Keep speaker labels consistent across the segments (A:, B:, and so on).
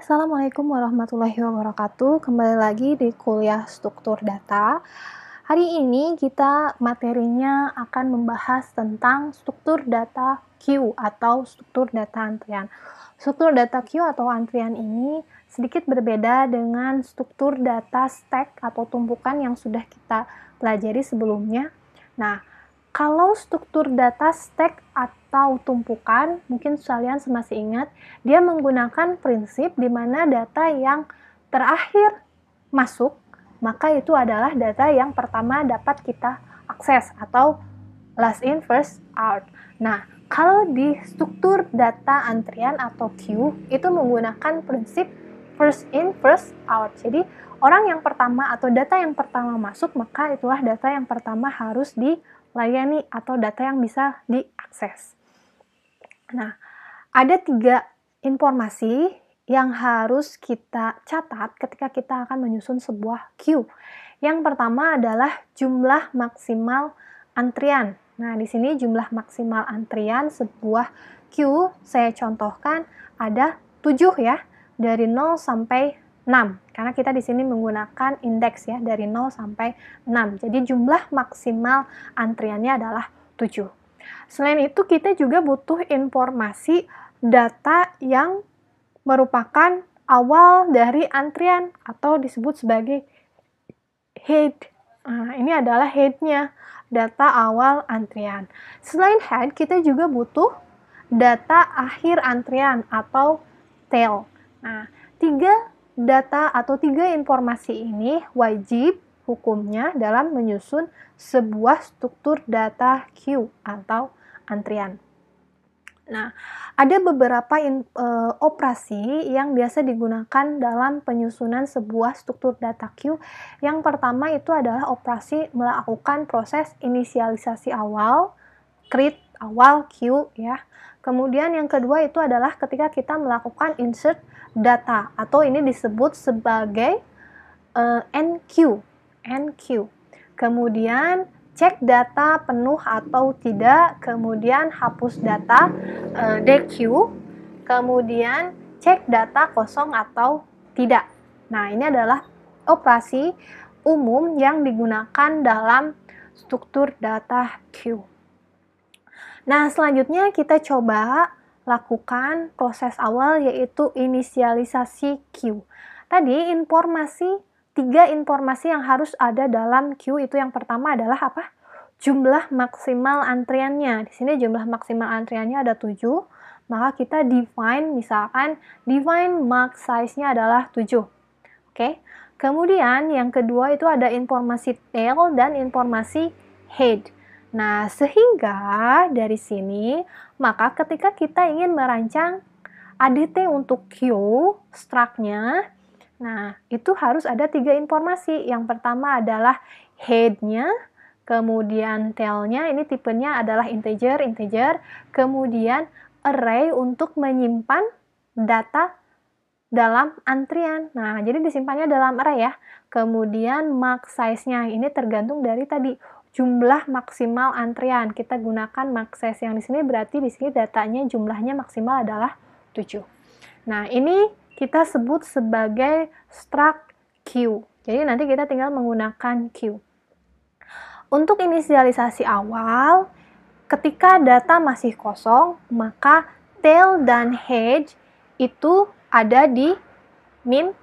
A: Assalamualaikum warahmatullahi wabarakatuh. Kembali lagi di kuliah struktur data. Hari ini kita materinya akan membahas tentang struktur data queue atau struktur data antrian. Struktur data queue atau antrian ini sedikit berbeda dengan struktur data stack atau tumpukan yang sudah kita pelajari sebelumnya. Nah, kalau struktur data stack atau tumpukan, mungkin kalian masih ingat, dia menggunakan prinsip di mana data yang terakhir masuk, maka itu adalah data yang pertama dapat kita akses atau last in, first out. Nah, kalau di struktur data antrian atau queue, itu menggunakan prinsip first in, first out. Jadi, orang yang pertama atau data yang pertama masuk, maka itulah data yang pertama harus dilayani atau data yang bisa diakses. Nah, ada 3 informasi yang harus kita catat ketika kita akan menyusun sebuah queue. Yang pertama adalah jumlah maksimal antrian. Nah, di sini jumlah maksimal antrian sebuah queue, saya contohkan ada 7 ya, dari 0 sampai 6. Karena kita di sini menggunakan indeks ya, dari 0 sampai 6. Jadi jumlah maksimal antriannya adalah 7. Selain itu, kita juga butuh informasi data yang merupakan awal dari antrian atau disebut sebagai head. Nah, ini adalah head-nya, data awal antrian. Selain head, kita juga butuh data akhir antrian atau tail. Nah, 3 data atau 3 informasi ini wajib hukumnya dalam menyusun sebuah struktur data queue atau antrian. Nah, ada beberapa operasi yang biasa digunakan dalam penyusunan sebuah struktur data queue. Yang pertama itu adalah operasi melakukan proses inisialisasi awal, create awal queue ya. Kemudian yang kedua itu adalah ketika kita melakukan insert data atau ini disebut sebagai enqueue. Kemudian cek data penuh atau tidak, kemudian hapus data dequeue, kemudian cek data kosong atau tidak. Nah, ini adalah operasi umum yang digunakan dalam struktur data queue. Nah, selanjutnya kita coba lakukan proses awal yaitu inisialisasi queue. Tadi 3 informasi yang harus ada dalam queue itu yang pertama adalah apa? Jumlah maksimal antriannya. Di sini jumlah maksimal antriannya ada 7, maka kita define, misalkan define max size-nya adalah 7. Oke. Kemudian yang kedua itu ada informasi tail dan informasi head. Nah, sehingga dari sini, maka ketika kita ingin merancang ADT untuk queue, struct-nya, nah, itu harus ada 3 informasi. Yang pertama adalah head-nya, kemudian tail-nya, ini tipenya adalah integer, kemudian array untuk menyimpan data dalam antrian. Nah, jadi disimpannya dalam array ya. Kemudian max size-nya, ini tergantung dari tadi jumlah maksimal antrian. Kita gunakan max size yang di sini berarti di sini datanya jumlahnya maksimal adalah 7. Nah, ini kita sebut sebagai struct queue. Jadi nanti kita tinggal menggunakan queue. Untuk inisialisasi awal, ketika data masih kosong, maka tail dan head itu ada di min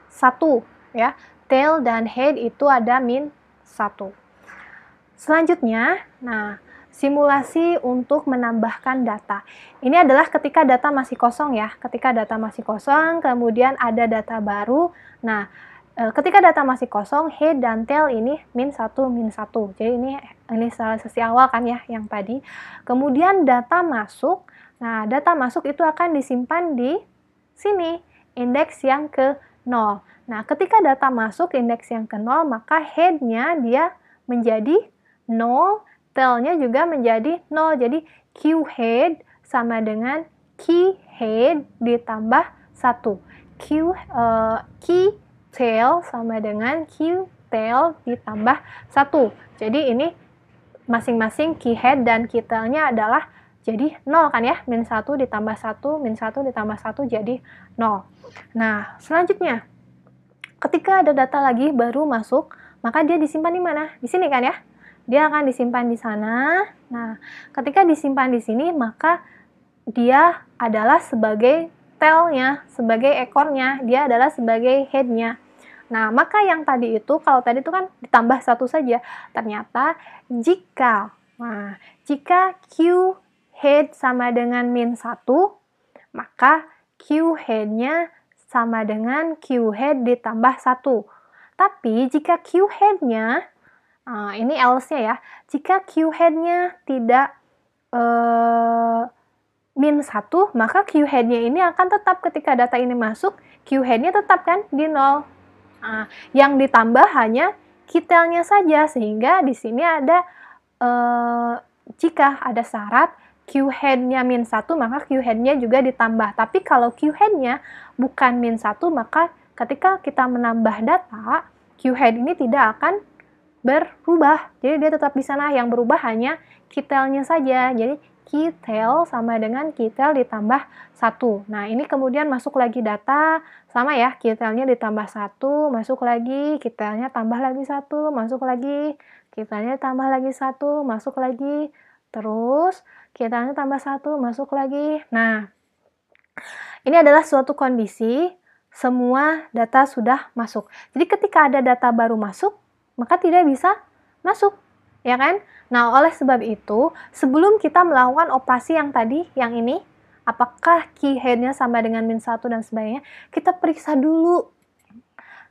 A: 1 ya. Tail dan head itu ada min 1. Selanjutnya, nah, simulasi untuk menambahkan data. Ini adalah ketika data masih kosong ya. Ketika data masih kosong, kemudian ada data baru. Nah, ketika data masih kosong, head dan tail ini min 1, min 1. Jadi ini sesi awal kan ya, yang tadi. Kemudian data masuk. Nah, data masuk itu akan disimpan di sini, indeks yang ke 0. Nah, ketika data masuk indeks yang ke 0, maka head-nya dia menjadi 0, tail-nya juga menjadi 0. Jadi queue head sama dengan key head ditambah 1. Key tail sama dengan queue tail ditambah 1. Jadi ini masing-masing key head dan key tail-nya adalah jadi 0 kan ya, min 1 ditambah 1, min 1 ditambah 1 jadi 0. Nah, selanjutnya, ketika ada data lagi baru masuk, maka dia disimpan di mana? Di sini kan ya? Dia akan disimpan di sana. Nah, ketika disimpan di sini, maka dia adalah sebagai tail-nya, sebagai ekornya, dia adalah sebagai head-nya. Nah, maka yang tadi itu, kalau tadi itu kan ditambah 1 saja, ternyata jika Q head sama dengan min 1, maka Q head-nya sama dengan Q head ditambah 1. Tapi jika Q head-nya, ini else-nya ya, jika Q head-nya tidak min 1, maka Q head-nya ini akan tetap ketika data ini masuk, Q head-nya tetap kan di 0. Yang ditambah hanya Q-tail-nya saja, sehingga di sini ada jika ada syarat Q head-nya min 1, maka Q head-nya juga ditambah. Tapi kalau Q head-nya bukan min 1, maka ketika kita menambah data, Q head ini tidak akan berubah. Jadi dia tetap di sana, yang berubah hanya Q-tail-nya saja. Jadi Q-tail sama dengan Q-tail ditambah 1. Nah, ini kemudian masuk lagi data, sama ya, Q-tail-nya ditambah 1, masuk lagi, Q-tail-nya tambah lagi 1, masuk lagi, Q-tail-nya tambah lagi 1, masuk lagi, terus Q-tail-nya tambah 1, masuk lagi. Nah, ini adalah suatu kondisi semua data sudah masuk. Jadi ketika ada data baru masuk, maka tidak bisa masuk, ya kan? Nah, oleh sebab itu, sebelum kita melakukan operasi yang tadi, yang ini, apakah key head-nya sama dengan min 1 dan sebagainya, kita periksa dulu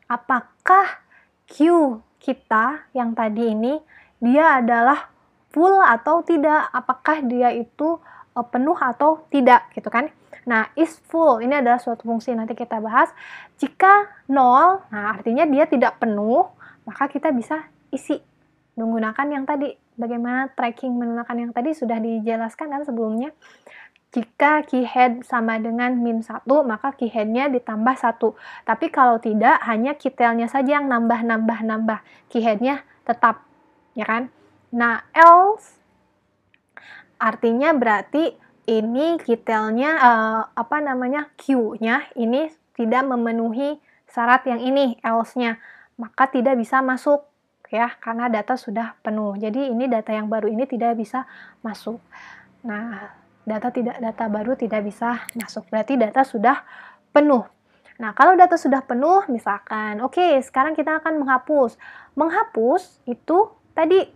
A: apakah Q kita yang tadi ini, dia adalah full atau tidak, apakah dia itu penuh atau tidak, gitu kan. Nah, is full, ini adalah suatu fungsi, nanti kita bahas. Jika 0, nah artinya dia tidak penuh, maka kita bisa isi menggunakan yang tadi. Bagaimana tracking menggunakan yang tadi sudah dijelaskan kan sebelumnya. Jika key head sama dengan min 1, maka key head-nya ditambah 1. Tapi kalau tidak, hanya key tail-nya saja yang nambah. Key head-nya tetap, ya kan? Nah, else artinya berarti ini key tail-nya, Q-nya ini tidak memenuhi syarat yang ini, else-nya. Maka tidak bisa masuk, ya, karena data sudah penuh. Jadi ini data yang baru ini tidak bisa masuk. Nah, data baru tidak bisa masuk. Berarti data sudah penuh. Nah, kalau data sudah penuh, misalkan, oke, sekarang kita akan menghapus. Menghapus itu tadi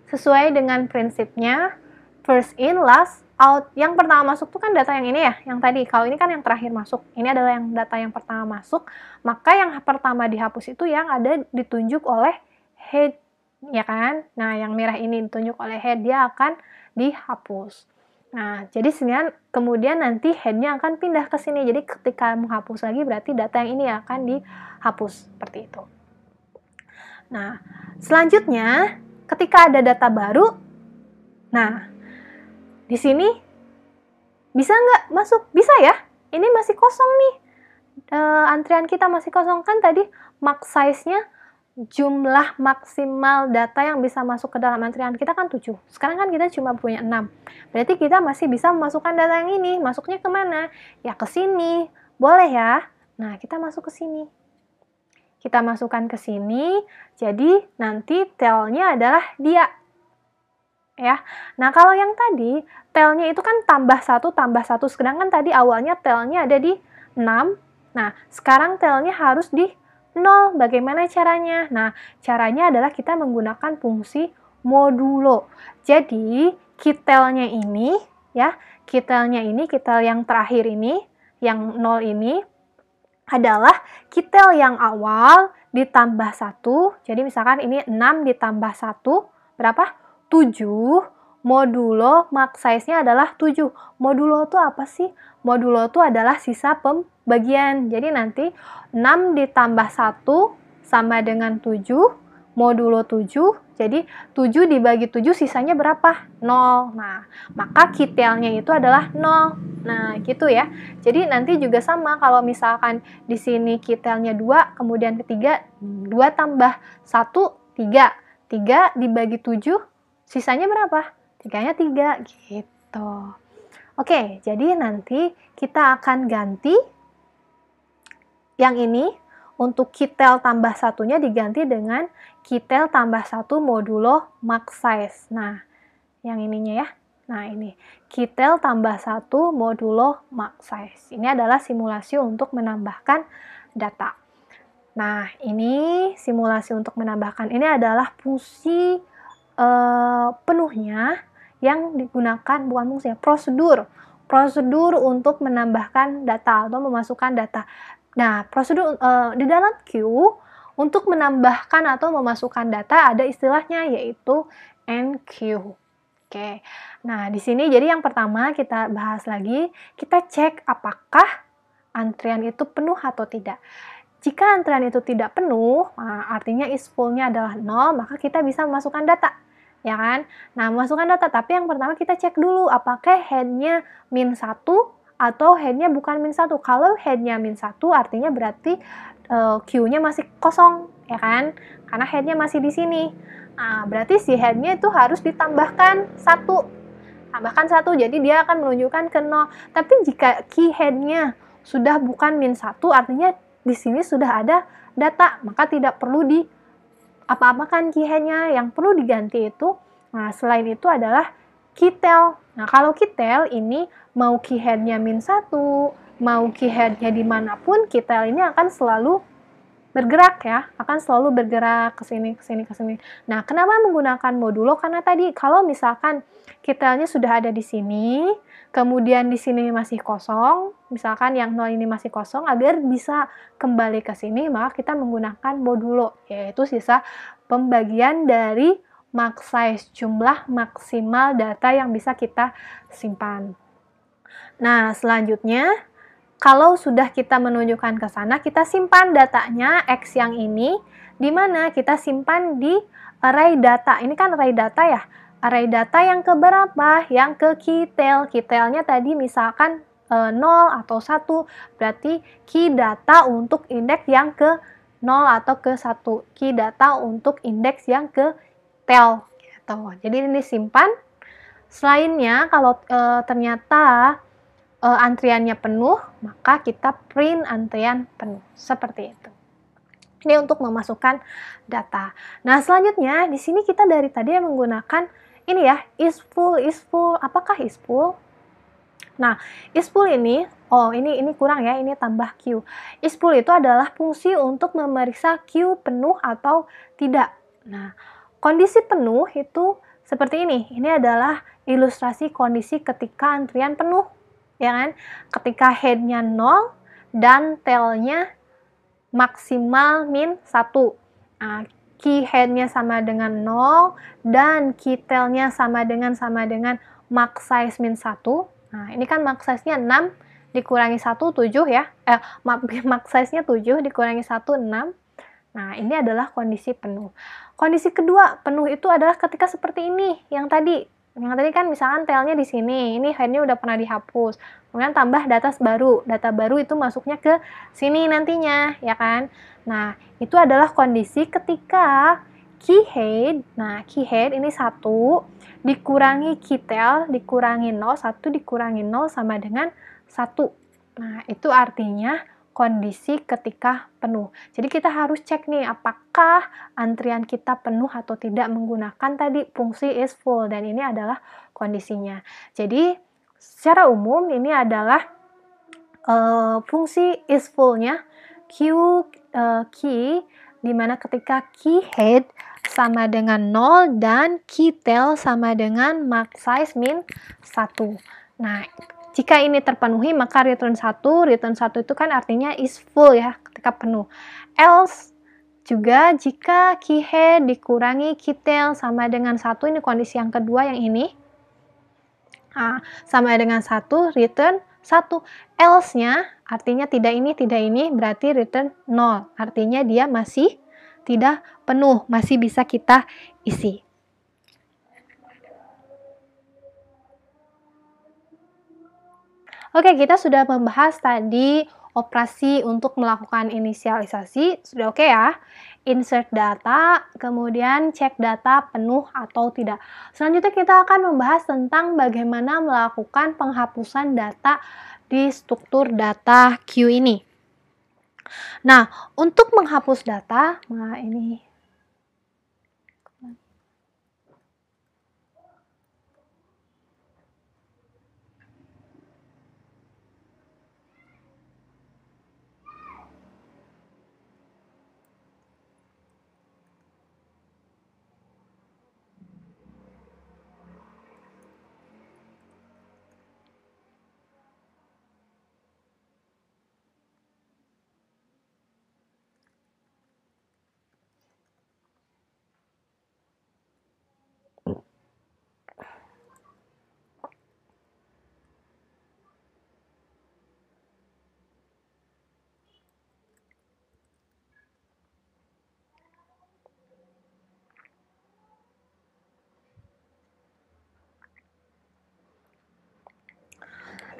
A: sesuai dengan prinsipnya first in, last out. Yang pertama masuk itu kan data yang ini ya, yang tadi. Kalau ini kan yang terakhir masuk. Ini adalah yang data yang pertama masuk. Maka yang pertama dihapus itu yang ada ditunjuk oleh head, ya kan? Nah, yang merah ini ditunjuk oleh head, dia akan dihapus. Nah, jadi kemudian nanti head-nya akan pindah ke sini. Jadi ketika menghapus lagi berarti data yang ini akan dihapus, seperti itu. Nah, selanjutnya ketika ada data baru, nah, di sini bisa nggak masuk? Bisa ya. Ini masih kosong nih. Antrian kita masih kosong kan tadi max size-nya, jumlah maksimal data yang bisa masuk ke dalam antrian kita kan 7. Sekarang kan kita cuma punya 6. Berarti kita masih bisa memasukkan data yang ini. Masuknya kemana? Ya ke sini. Boleh ya? Nah, kita masuk ke sini. Kita masukkan ke sini. Jadi nanti tail-nya adalah dia. Ya. Nah, kalau yang tadi, tail-nya itu kan tambah 1, sedangkan tadi awalnya tail-nya ada di 6. Nah, sekarang tail-nya harus di 0. Bagaimana caranya? Nah, caranya adalah kita menggunakan fungsi modulo. Jadi, key tail-nya ini, ya, key tail-nya ini, key tail yang terakhir ini, yang 0 ini, adalah key tail yang awal ditambah 1. Jadi, misalkan ini 6 ditambah 1, berapa? 7, modulo max size-nya adalah 7. Modulo itu apa sih? Modulo itu adalah sisa pembagian. Jadi nanti 6 ditambah 1 sama dengan 7, modulo 7. Jadi 7 dibagi 7 sisanya berapa? 0. Nah, maka key tail-nya itu adalah 0. Nah, gitu ya. Jadi nanti juga sama kalau misalkan di sini key tail-nya 2, kemudian ketiga 2 tambah 1, 3. 3 dibagi 7 sisanya berapa? 3-nya 3, gitu. gitu. Oke, jadi nanti kita akan ganti yang ini untuk KeyTel tambah satunya diganti dengan KeyTel tambah 1 modulo max size. Nah, yang ininya ya. Nah, ini KeyTel tambah 1 modulo max size. Ini adalah simulasi untuk menambahkan data. Nah, ini simulasi untuk menambahkan ini adalah fungsi penuhnya yang digunakan, bukan fungsi, prosedur untuk menambahkan data atau memasukkan data. Nah, prosedur di dalam queue untuk menambahkan atau memasukkan data ada istilahnya, yaitu enqueue. Oke. Nah, di sini jadi yang pertama kita bahas lagi, kita cek apakah antrian itu penuh atau tidak. Jika antrian itu tidak penuh, artinya is full-nya adalah 0, maka kita bisa memasukkan data, ya kan? Nah, memasukkan data, tapi yang pertama kita cek dulu apakah head-nya -1 atau head-nya bukan -1. Kalau head-nya -1 artinya berarti queue-nya masih kosong, ya kan? Karena head-nya masih di sini. Nah, berarti si head-nya itu harus ditambahkan 1. Tambahkan 1, jadi dia akan menunjukkan ke 0. Tapi jika key head-nya sudah bukan -1, artinya di sini sudah ada data, maka tidak perlu di apa-apakan key head-nya. Yang perlu diganti itu, nah selain itu adalah KeyTel. Nah, kalau KeyTel ini mau key head-nya -1, mau key head-nya dimanapun, KeyTel ini akan selalu bergerak ya, akan selalu bergerak ke sini, ke sini, ke sini. Nah, kenapa menggunakan modulo? Karena tadi kalau misalkan KeyTel-nya sudah ada di sini, kemudian di sini masih kosong, misalkan yang 0 ini masih kosong, agar bisa kembali ke sini, maka kita menggunakan modulo, yaitu sisa pembagian dari max size, jumlah maksimal data yang bisa kita simpan. Nah, selanjutnya, kalau sudah kita menunjukkan ke sana, kita simpan datanya X yang ini, di mana kita simpan di array data. Ini kan array data ya. Array data yang keberapa? Yang ke KeyTel. KeyTel-nya tadi misalkan 0 atau 1, berarti key data untuk indeks yang ke 0 atau ke 1. Key data untuk indeks yang ke tel. Gitu. Jadi ini simpan. Selainnya, kalau ternyata antriannya penuh, maka kita print antrian penuh. Seperti itu. Ini untuk memasukkan data. Nah, selanjutnya di sini kita dari tadi menggunakan ini ya, is full, is full. Apakah is full? Nah, is full ini, ini kurang ya, ini tambah Q. Is full itu adalah fungsi untuk memeriksa Q penuh atau tidak. Nah, kondisi penuh itu seperti ini. Ini adalah ilustrasi kondisi ketika antrian penuh. Ya kan? Ketika head-nya 0 dan tail-nya maksimal -1. Nah, key head-nya sama dengan 0 dan key tail-nya sama dengan max size -1. Nah, ini kan max size-nya 6 dikurangi 1, 7 ya. Max size-nya 7 dikurangi 1, 6. Nah, ini adalah kondisi penuh. Kondisi kedua, penuh itu adalah ketika seperti ini, yang tadi. Yang tadi kan misalkan tail-nya di sini, ini head-nya udah pernah dihapus. Kemudian tambah data baru. Data baru itu masuknya ke sini nantinya, ya kan? Nah, itu adalah kondisi ketika key head, nah key head ini 1 dikurangi key tail dikurangi 0, 1 dikurangi 0 sama dengan 1. Nah, itu artinya kondisi ketika penuh. Jadi kita harus cek nih apakah antrian kita penuh atau tidak menggunakan tadi fungsi is full, dan ini adalah kondisinya. Jadi secara umum ini adalah fungsi is full-nya key di mana ketika key head sama dengan 0 dan key tail sama dengan max size -1. Nah, jika ini terpenuhi, maka return 1 itu kan artinya is full ya, ketika penuh. Else juga jika key head dikurangi key tail sama dengan 1, ini kondisi yang kedua yang ini. Nah, sama dengan 1, return 1. Else-nya artinya tidak ini, berarti return 0. Artinya dia masih tidak penuh, masih bisa kita isi. Oke, kita sudah membahas tadi operasi untuk melakukan inisialisasi. Sudah oke ya? Insert data, kemudian cek data penuh atau tidak. Selanjutnya kita akan membahas tentang bagaimana melakukan penghapusan data di struktur data Q ini. Nah, untuk menghapus data, nah ini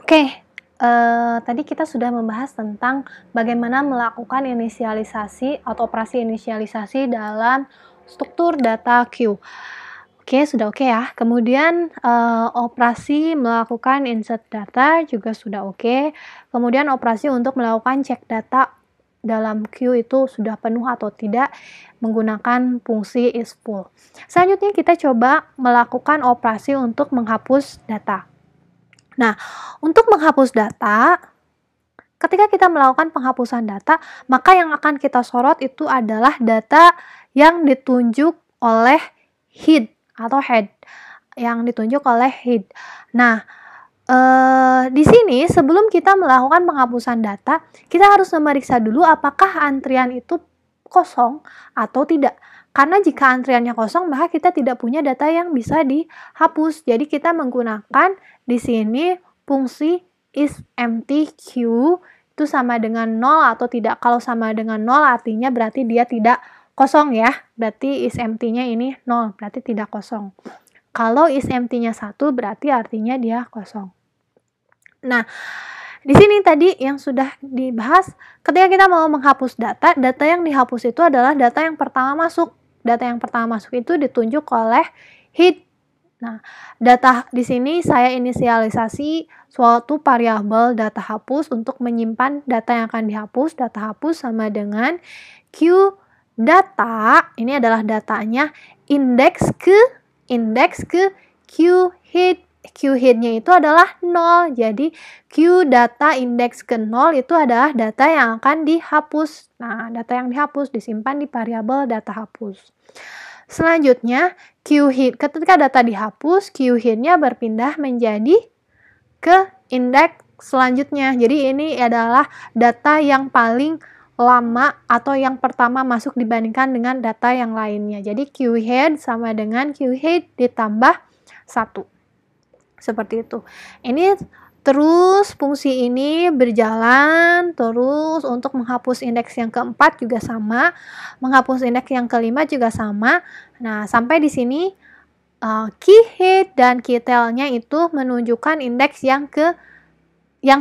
A: Oke, tadi kita sudah membahas tentang bagaimana melakukan inisialisasi atau operasi inisialisasi dalam struktur data Q. Oke, sudah oke ya. Kemudian operasi melakukan insert data juga sudah oke. Kemudian operasi untuk melakukan cek data dalam Q itu sudah penuh atau tidak menggunakan fungsi isFull. Selanjutnya kita coba melakukan operasi untuk menghapus data. Nah, untuk menghapus data, ketika kita melakukan penghapusan data, maka yang akan kita sorot itu adalah data yang ditunjuk oleh head atau head, yang ditunjuk oleh head. Nah, di sini sebelum kita melakukan penghapusan data, kita harus memeriksa dulu apakah antrian itu kosong atau tidak. Karena jika antriannya kosong, maka kita tidak punya data yang bisa dihapus. Jadi kita menggunakan di sini fungsi isEmptyQ itu sama dengan 0 atau tidak. Kalau sama dengan 0 artinya berarti dia tidak kosong ya. Berarti isEmpty-nya ini 0, berarti tidak kosong. Kalau isEmpty-nya 1 berarti artinya dia kosong. Nah, di sini tadi yang sudah dibahas, ketika kita mau menghapus data, data yang dihapus itu adalah data yang pertama masuk. Data yang pertama masuk itu ditunjuk oleh head. Nah, data di sini saya inisialisasi suatu variabel data hapus untuk menyimpan data yang akan dihapus. Data hapus sama dengan Q data, ini adalah datanya, indeks ke Q head. Q head-nya itu adalah 0. Jadi Q data indeks ke 0 itu adalah data yang akan dihapus. Nah, data yang dihapus disimpan di variabel data hapus. Selanjutnya, Q head, ketika data dihapus, Q head-nya berpindah menjadi ke indeks selanjutnya. Jadi ini adalah data yang paling lama atau yang pertama masuk dibandingkan dengan data yang lainnya. Jadi Q head sama dengan Q head ditambah 1. Seperti itu. Ini terus fungsi ini berjalan terus untuk menghapus indeks yang keempat juga sama, menghapus indeks yang kelima juga sama. Nah, sampai di sini key head dan key tail-nya itu menunjukkan indeks yang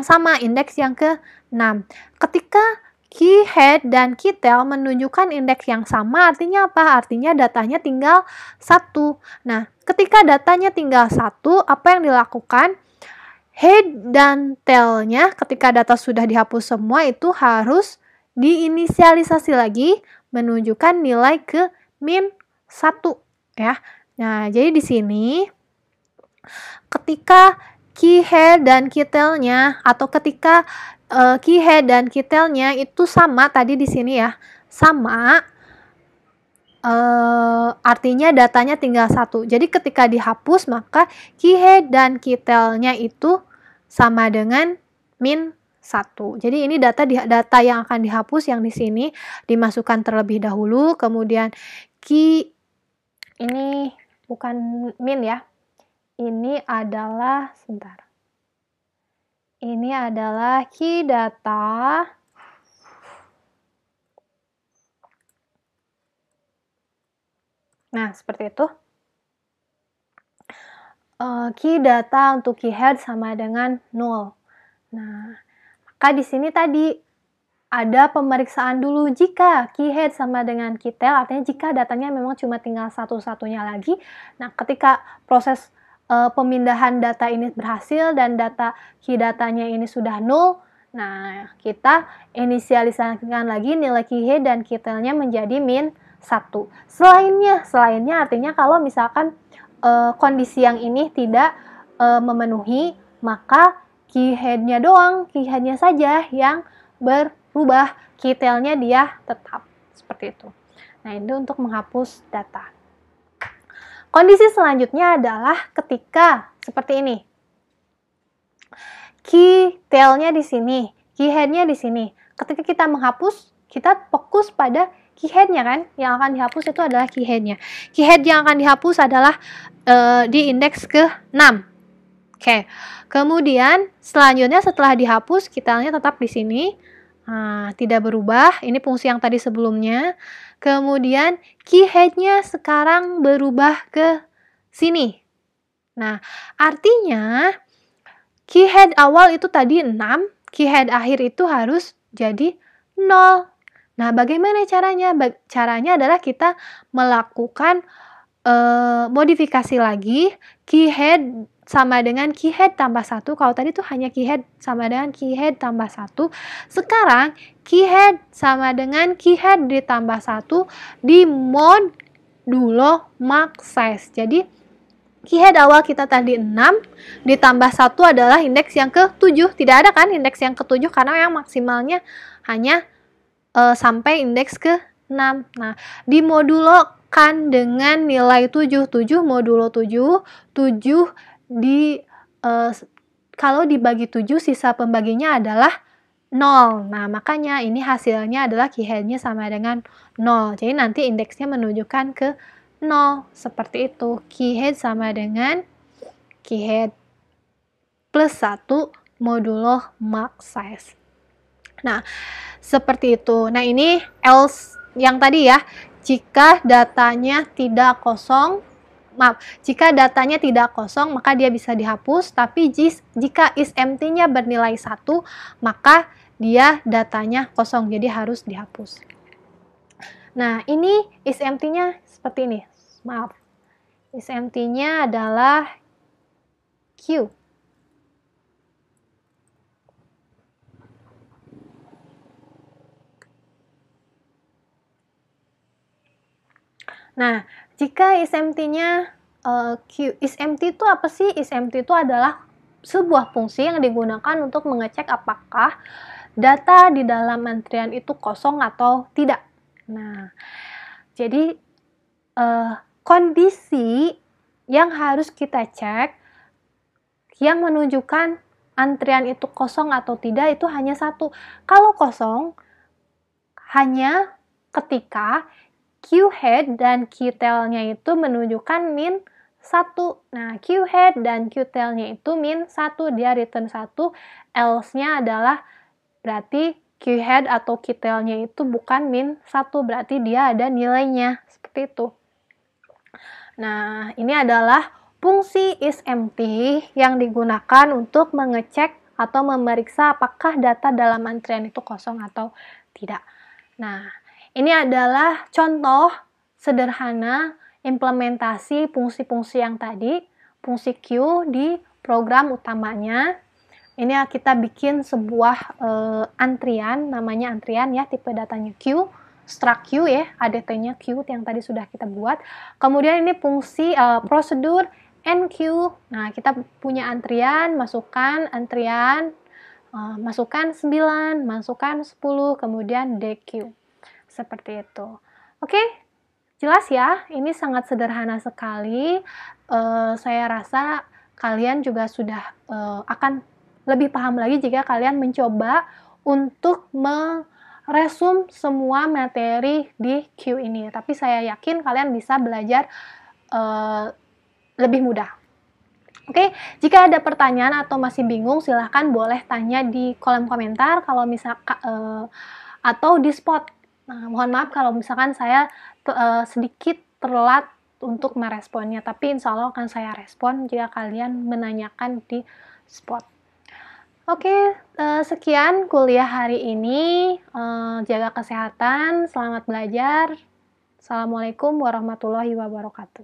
A: sama, indeks yang ke-6. Ketika key head dan key tail menunjukkan indeks yang sama, artinya apa? Artinya datanya tinggal 1. Nah, ketika datanya tinggal 1, apa yang dilakukan? Head dan tail-nya ketika data sudah dihapus semua itu harus diinisialisasi lagi menunjukkan nilai ke min 1 ya. Nah, jadi di sini ketika key head dan key tail-nya atau ketika key head dan key tail-nya itu sama tadi di sini ya, sama, artinya datanya tinggal 1. Jadi ketika dihapus maka key head dan key tail-nya itu sama dengan min 1. Jadi ini data yang akan dihapus yang di sini dimasukkan terlebih dahulu, kemudian key ini bukan min ya. Ini adalah sebentar. Ini adalah key data Nah, seperti itu. Key data untuk key head sama dengan 0. Nah, maka di sini tadi ada pemeriksaan dulu. Jika key head sama dengan key tail, artinya jika datanya memang cuma tinggal satu-satunya lagi. Nah, ketika proses pemindahan data ini berhasil dan key datanya ini sudah null, nah kita inisialisasikan lagi nilai key head dan key tailnya menjadi min 1. Selainnya artinya kalau misalkan kondisi yang ini tidak memenuhi, maka key head-nya saja yang berubah, key tail-nya dia tetap seperti itu. Nah, itu untuk menghapus data. Kondisi selanjutnya adalah ketika seperti ini. Key tail-nya di sini, key head-nya di sini. Ketika kita menghapus, kita fokus pada key head-nya kan. Yang akan dihapus itu adalah key head-nya. Key head yang akan dihapus adalah di indeks ke-6. Oke. Kemudian selanjutnya setelah dihapus, key tail-nya tetap di sini. Tidak berubah. Ini fungsi yang tadi sebelumnya. Kemudian key head-nya sekarang berubah ke sini. Nah, artinya key head awal itu tadi 6, key head akhir itu harus jadi 0. Nah, bagaimana caranya? Caranya adalah kita melakukan modifikasi lagi, key head sama dengan key head tambah 1. Kalau tadi tuh hanya key head sama dengan key head tambah 1. Sekarang key head sama dengan key head ditambah 1 di modulo max size. Jadi key head awal kita tadi 6 ditambah 1 adalah indeks yang ke-7. Tidak ada kan indeks yang ke-7 karena yang maksimalnya hanya sampai indeks ke-6. Nah, dimodulokan dengan nilai 7. 7 modulo 7, 7 kalau dibagi 7 sisa pembaginya adalah 0. Nah, makanya ini hasilnya adalah key head-nya sama dengan 0. Jadi nanti indeksnya menunjukkan ke 0. Seperti itu. Key head sama dengan key head plus 1 modulo max size. Nah, seperti itu. Nah, ini else yang tadi ya. Jika datanya tidak kosong, maka dia bisa dihapus. Tapi jika is empty-nya bernilai 1, maka dia datanya kosong, jadi harus dihapus. Nah, ini is empty-nya seperti ini. Is empty-nya adalah Q. Nah, jika is empty-nya Q, is empty itu apa sih? Is empty itu adalah sebuah fungsi yang digunakan untuk mengecek apakah data di dalam antrian itu kosong atau tidak. Nah, jadi kondisi yang harus kita cek yang menunjukkan antrian itu kosong atau tidak itu hanya satu. Kalau kosong, hanya ketika Q head dan Q tail-nya itu menunjukkan min 1. Nah, Q head dan Q tail-nya itu min 1, dia return 1. Else-nya adalah berarti Q head atau Q tail-nya itu bukan min 1, berarti dia ada nilainya. Seperti itu. Nah, ini adalah fungsi is empty yang digunakan untuk mengecek atau memeriksa apakah data dalam antrian itu kosong atau tidak. Nah, ini adalah contoh sederhana implementasi fungsi-fungsi yang tadi, fungsi Q di program utamanya. Ini kita bikin sebuah antrian, namanya antrian ya, tipe datanya Q, struct Q ya, ADT-nya Q yang tadi sudah kita buat. Kemudian ini fungsi prosedur NQ. Nah, kita punya antrian, masukkan antrian, masukkan 9, masukkan 10, kemudian DQ. Seperti itu. Oke, jelas ya, ini sangat sederhana sekali. Saya rasa kalian juga sudah akan lebih paham lagi jika kalian mencoba untuk meresum semua materi di Q ini. Tapi saya yakin kalian bisa belajar lebih mudah. Oke, jika ada pertanyaan atau masih bingung, silahkan boleh tanya di kolom komentar kalau misalkan atau di spot. Nah, mohon maaf kalau misalkan saya sedikit telat untuk meresponnya, tapi insya Allah akan saya respon jika kalian menanyakan di spot. Oke, sekian kuliah hari ini. Jaga kesehatan, selamat belajar. Assalamualaikum warahmatullahi wabarakatuh.